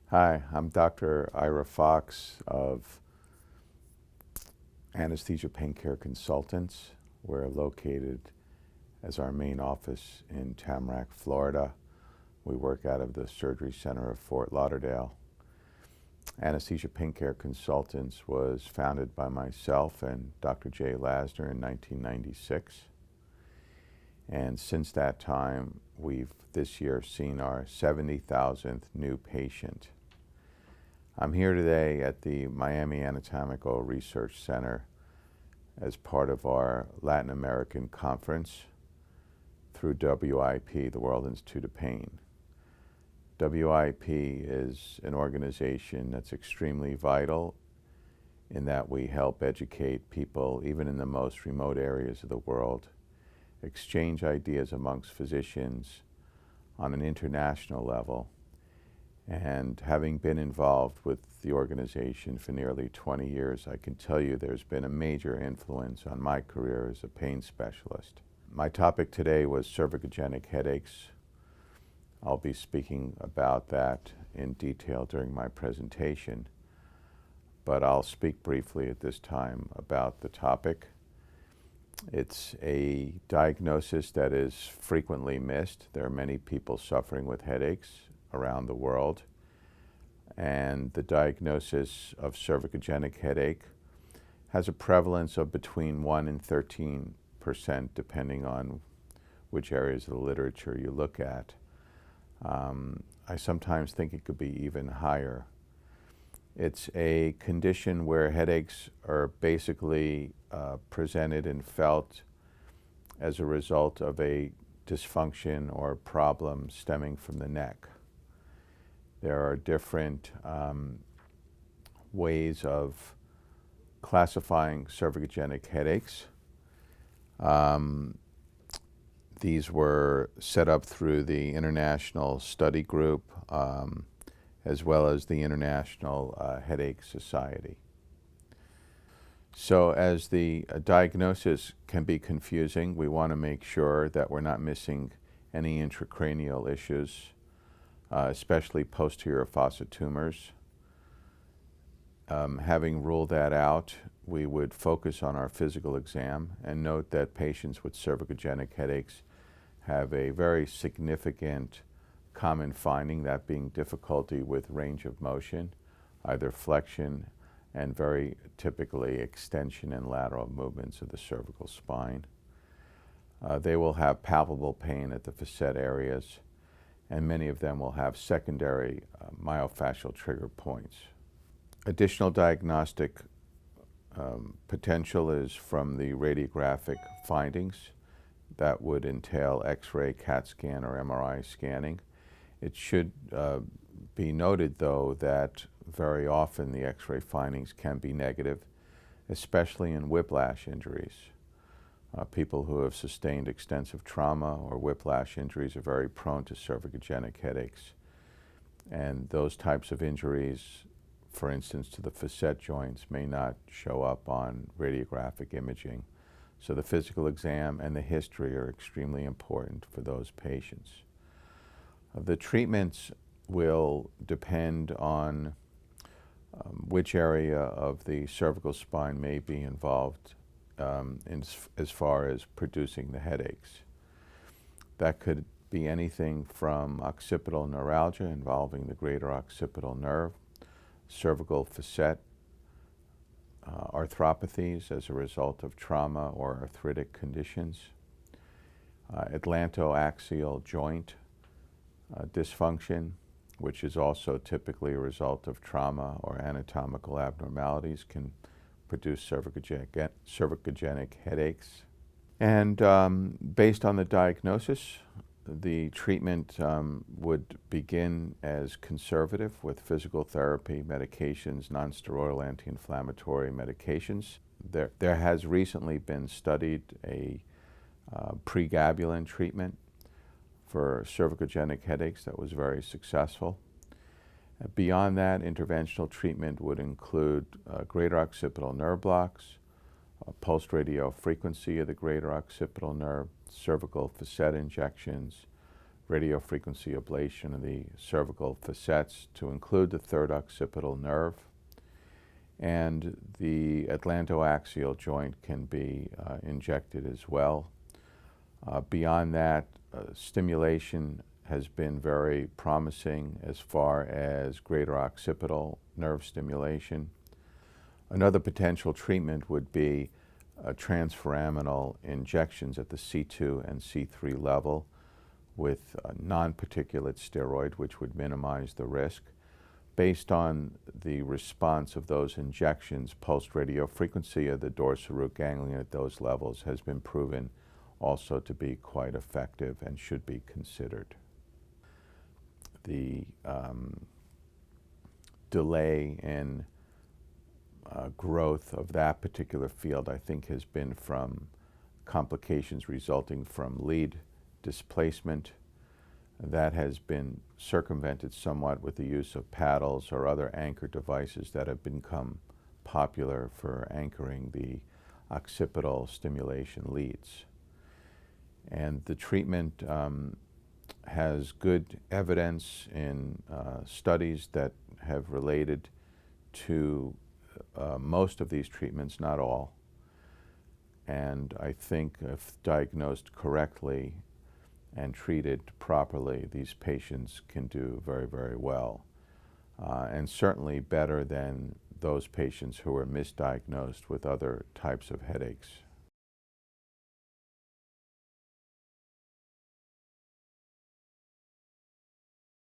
Hi, I'm Dr. Ira Fox of Anesthesia Pain Care Consultants. We're located as our main office in Tamarack, Florida. We work out of the Surgery Center of Fort Lauderdale. Anesthesia Pain Care Consultants was founded by myself and Dr. Jay Lasner in 1996. And since that time, we've this year seen our 70,000th new patient. I'm here today at the Miami Anatomical Research Center as part of our Latin American conference through WIP, the World Institute of Pain. WIP is an organization that's extremely vital in that we help educate people, even in the most remote areas of the world, exchange ideas amongst physicians on an international level. And having been involved with the organization for nearly 20 years, I can tell you there's been a major influence on my career as a pain specialist. My topic today was cervicogenic headaches. I'll be speaking about that in detail during my presentation, but I'll speak briefly at this time about the topic. It's a diagnosis that is frequently missed. There are many people suffering with headaches around the world, and the diagnosis of cervicogenic headache has a prevalence of between 1 and 13%, depending on which areas of the literature you look at. I sometimes think it could be even higher. It's a condition where headaches are basically presented and felt as a result of a dysfunction or problem stemming from the neck. There are different ways of classifying cervicogenic headaches. These were set up through the International Study Group as well as the International Headache Society. So as the diagnosis can be confusing, we want to make sure that we're not missing any intracranial issues, especially posterior fossa tumors. Having ruled that out, we would focus on our physical exam and note that patients with cervicogenic headaches have a very significant common finding, that being difficulty with range of motion, either flexion and very typically extension and lateral movements of the cervical spine. They will have palpable pain at the facet areas, and many of them will have secondary myofascial trigger points. Additional diagnostic potential is from the radiographic findings. That would entail X-ray, CAT scan, or MRI scanning. It should be noted, though, that very often the X-ray findings can be negative, especially in whiplash injuries. People who have sustained extensive trauma or whiplash injuries are very prone to cervicogenic headaches. And those types of injuries, for instance, to the facet joints, may not show up on radiographic imaging. So the physical exam and the history are extremely important for those patients. The treatments will depend on which area of the cervical spine may be involved as far as producing the headaches. That could be anything from occipital neuralgia involving the greater occipital nerve, cervical facet arthropathies as a result of trauma or arthritic conditions, atlanto-axial joint dysfunction, which is also typically a result of trauma or anatomical abnormalities, can produce cervicogenic headaches. And based on the diagnosis, the treatment would begin as conservative with physical therapy, medications, nonsteroidal anti-inflammatory medications. There has recently been studied a pregabalin treatment for cervicogenic headaches that was very successful. Beyond that, interventional treatment would include greater occipital nerve blocks, pulsed radio frequency of the greater occipital nerve, cervical facet injections, radiofrequency ablation of the cervical facets to include the third occipital nerve. And the atlanto-axial joint can be injected as well. Beyond that, stimulation has been very promising as far as greater occipital nerve stimulation. Another potential treatment would be transforaminal injections at the C2 and C3 level with non-particulate steroid, which would minimize the risk. Based on the response of those injections, pulsed radiofrequency of the dorsal root ganglion at those levels has been proven also to be quite effective and should be considered. The delay in growth of that particular field, I think, has been from complications resulting from lead displacement. That has been circumvented somewhat with the use of paddles or other anchor devices that have become popular for anchoring the occipital stimulation leads. And the treatment has good evidence in studies that have related to most of these treatments, not all. And I think if diagnosed correctly and treated properly, these patients can do very, very well. And certainly better than those patients who are misdiagnosed with other types of headaches.